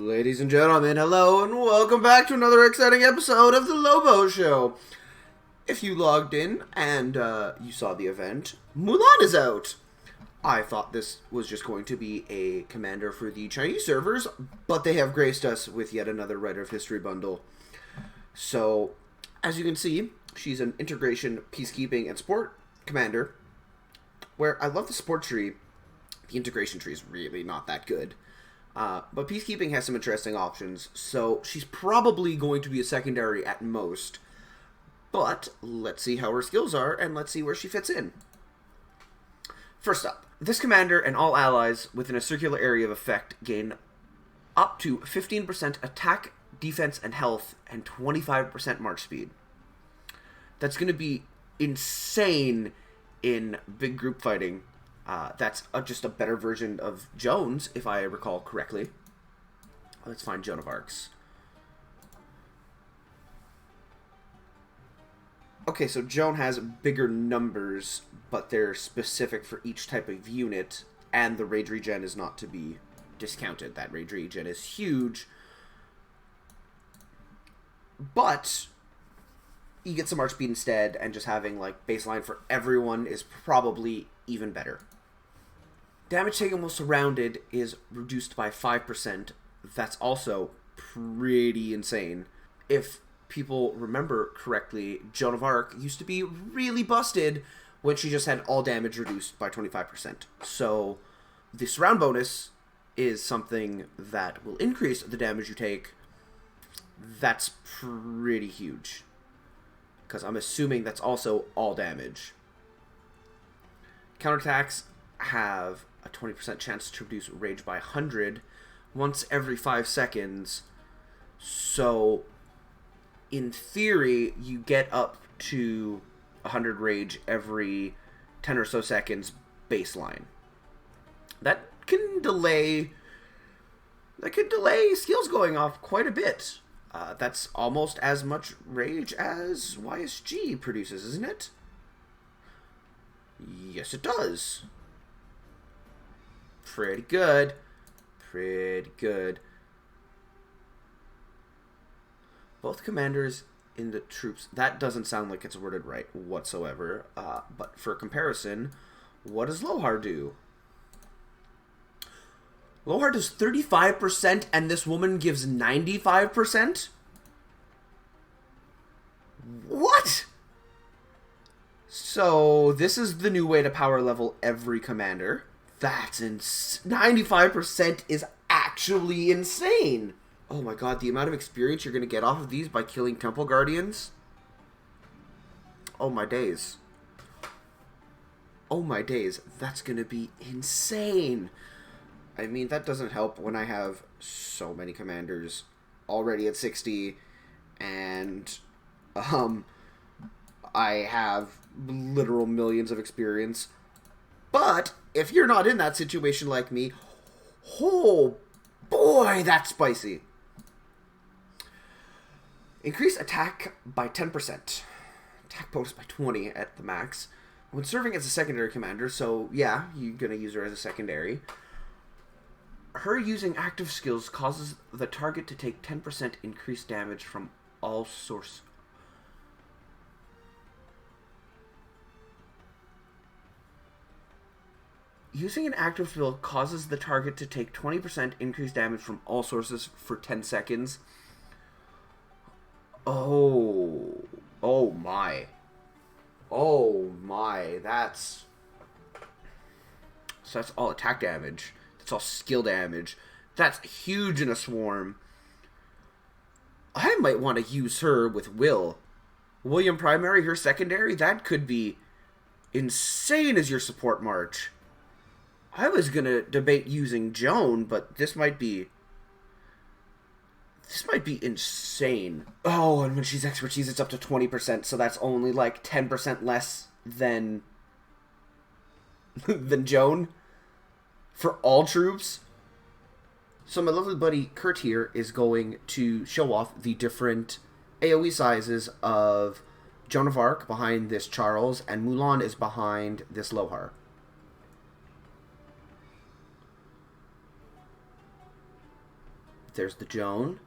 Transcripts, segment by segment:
Ladies and gentlemen, hello and welcome back to another exciting episode of the Lobo Show. If you logged in and you saw the event, Mulan is out. I thought this was just going to be a commander for the Chinese servers, but they have graced us with yet another Writer of History bundle. So, as you can see, she's an integration, peacekeeping, and support commander, where I love the support tree. The integration tree is really not that good. But Peacekeeping has some interesting options, so she's probably going to be a secondary at most. But let's see how her skills are, and let's see where she fits in. First up, this commander and all allies within a circular area of effect gain up to 15% attack, defense, and health, and 25% march speed. That's going to be insane in big group fighting. That's just a better version of Joan's, if I recall correctly. Let's find Joan of Arc's. Okay, so Joan has bigger numbers, but they're specific for each type of unit, and the rage regen is not to be discounted. That rage regen is huge, but you get some march speed instead, and just having like baseline for everyone is probably even better. Damage taken while surrounded is reduced by 5%. That's also pretty insane. If people remember correctly, Joan of Arc used to be really busted when she just had all damage reduced by 25%. So the surround bonus is something that will increase the damage you take. That's pretty huge, because I'm assuming that's also all damage. Counterattacks have a 20% chance to reduce rage by 100 once every 5 seconds. So, in theory, you get up to 100 rage every 10 or so seconds baseline. That can delay skills going off quite a bit. That's almost as much rage as YSG produces, isn't it? Yes, it does. Pretty good. Pretty good. Both commanders in the troops. That doesn't sound like it's worded right whatsoever. But for comparison, what does Lohar do? Lohar does 35% and this woman gives 95%? What? So this is the new way to power level every commander. That's 95% is actually insane. Oh my god, the amount of experience you're going to get off of these by killing Temple Guardians. Oh my days. Oh my days, that's going to be insane. I mean, that doesn't help when I have so many commanders already at 60 and I have literal millions of experience. But if you're not in that situation like me, oh boy, that's spicy. Increase attack by 10%. Attack bonus by 20 at the max. When serving as a secondary commander, so yeah, you're going to use her as a secondary. Her using active skills causes the target to take 10% increased damage from all source. Using an active skill causes the target to take 20% increased damage from all sources for 10 seconds. Oh my. Oh my, that's... So that's all attack damage. That's all skill damage. That's huge in a swarm. I might want to use her with Will. William primary, her secondary, that could be insane as your support march. I was going to debate using Joan, but this might be insane. Oh, and when she's expertise, it's up to 20%, so that's only like 10% less than Joan for all troops. So my lovely buddy Kurt here is going to show off the different AoE sizes of Joan of Arc behind this Charles, and Mulan is behind this Lohar. There's the Joan.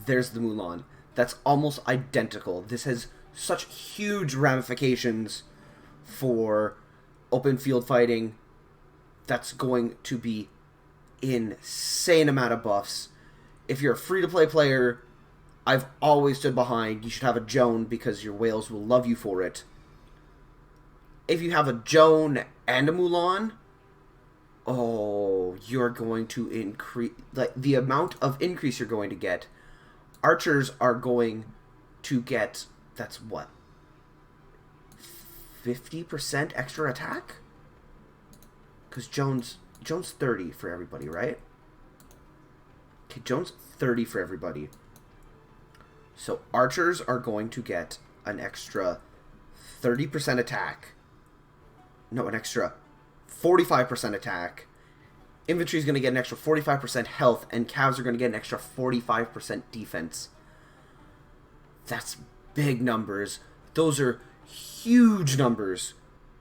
There's the Mulan. That's almost identical. This has such huge ramifications for open field fighting. That's going to be insane amount of buffs. If you're a free-to-play player, I've always stood behind, you should have a Joan because your whales will love you for it. If you have a Joan and a Mulan, oh, you're going to increase, like, the amount of increase you're going to get. Archers are going to get, that's what, 50% extra attack? Because Joan's 30 for everybody, right? Okay, Joan's 30 for everybody. So archers are going to get an extra 30% attack. No, an extra 45% attack. Infantry is going to get an extra 45% health, and Cavs are going to get an extra 45% defense. That's big numbers. Those are huge numbers.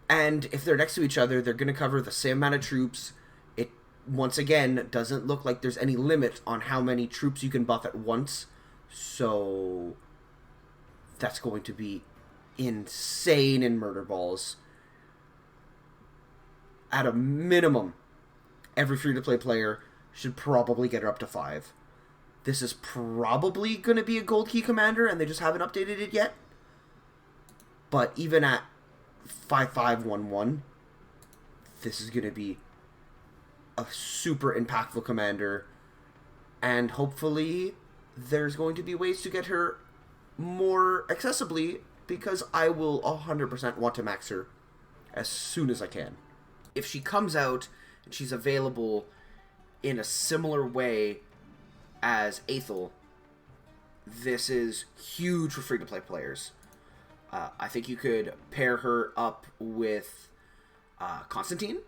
And if they're next to each other, they're going to cover the same amount of troops. It, once again, doesn't look like there's any limit on how many troops you can buff at once. So that's going to be insane in murder balls. At a minimum, every free-to-play player should probably get her up to 5. This is probably going to be a gold key commander, and they just haven't updated it yet. But even at 5511, this is going to be a super impactful commander, and hopefully there's going to be ways to get her more accessibly, because I will 100% want to max her as soon as I can. If she comes out and she's available in a similar way as Aethel, this is huge for free-to-play players. I think you could pair her up with Constantine.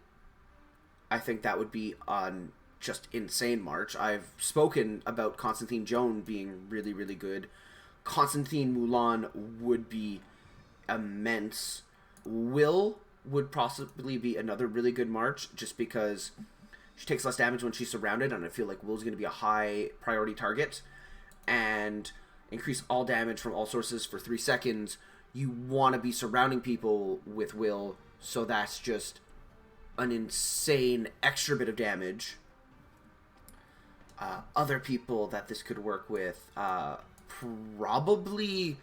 I think that would be on just insane march. I've spoken about Constantine Joan being really, really good. Constantine Mulan would be immense. Will would possibly be another really good march, just because she takes less damage when she's surrounded, and I feel like Will's going to be a high priority target. And increase all damage from all sources for 3 seconds. You want to be surrounding people with Will, so that's just an insane extra bit of damage. Other people that this could work with, probably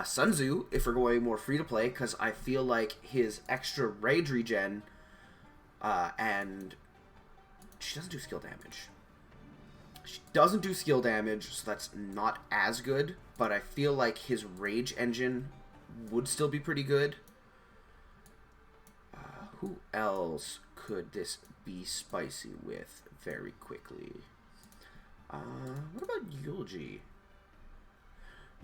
Sun Tzu, if we're going more free-to-play, because I feel like his extra rage regen, and she doesn't do skill damage. She doesn't do skill damage, so that's not as good, but I feel like his rage engine would still be pretty good. Who else could this be spicy with very quickly? What about Yulji?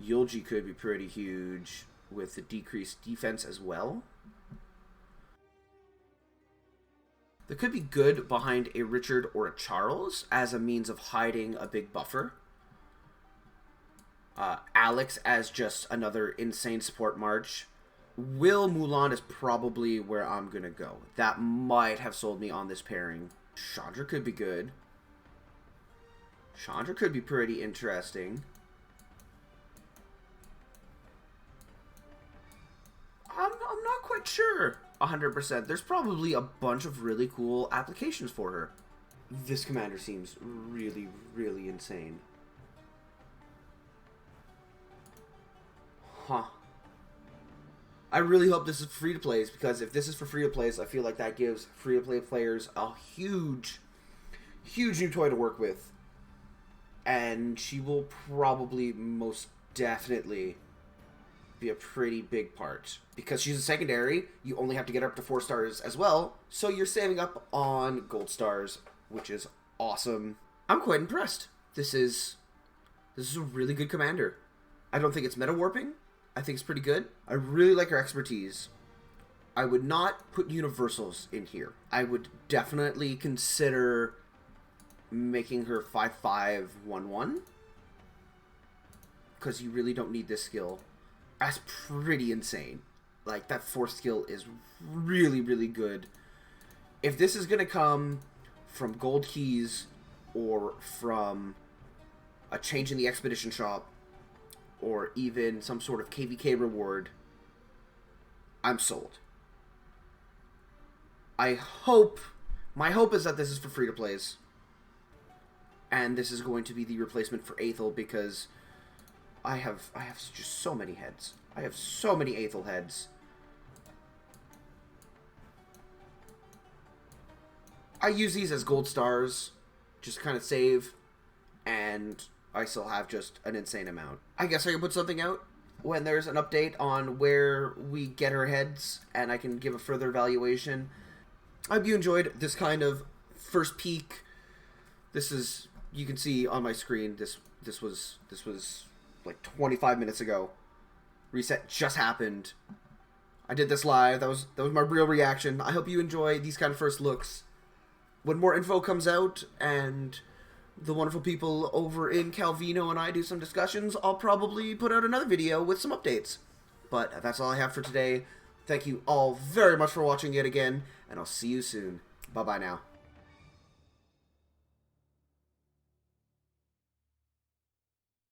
Yulji could be pretty huge with the decreased defense as well. That could be good behind a Richard or a Charles as a means of hiding a big buffer. Alex as just another insane support march. Will Mulan is probably where I'm going to go. That might have sold me on this pairing. Chandra could be good. Chandra could be pretty interesting. I'm not quite sure 100%. There's probably a bunch of really cool applications for her. This commander seems really, really insane. Huh. I really hope this is free-to-plays, because if this is for free-to-plays, I feel like that gives free-to-play players a huge, huge new toy to work with. And she will probably most definitely be a pretty big part. Because she's a secondary, you only have to get her up to 4 stars as well, so you're saving up on gold stars, which is awesome. I'm quite impressed. This is a really good commander. I don't think it's meta warping. I think it's pretty good. I really like her expertise. I would not put universals in here. I would definitely consider making her 5511, because you really don't need this skill. That's pretty insane. Like, that 4th skill is really, really good. If this is going to come from gold keys or from a change in the expedition shop or even some sort of KVK reward, I'm sold. My hope is that this is for free-to-plays. And this is going to be the replacement for Aethel, because I have just so many heads. I have so many Aethel heads. I use these as gold stars, just kind of save, and I still have just an insane amount. I guess I can put something out when there's an update on where we get her heads, and I can give a further evaluation. I hope you enjoyed this kind of first peek. This is, you can see on my screen, this was like 25 minutes ago. Reset just happened. I did this live. That was my real reaction. I hope you enjoy these kind of first looks. When more info comes out and the wonderful people over in Calvino and I do some discussions, I'll probably put out another video with some updates. But that's all I have for today. Thank you all very much for watching yet again, and I'll see you soon. Bye-bye now.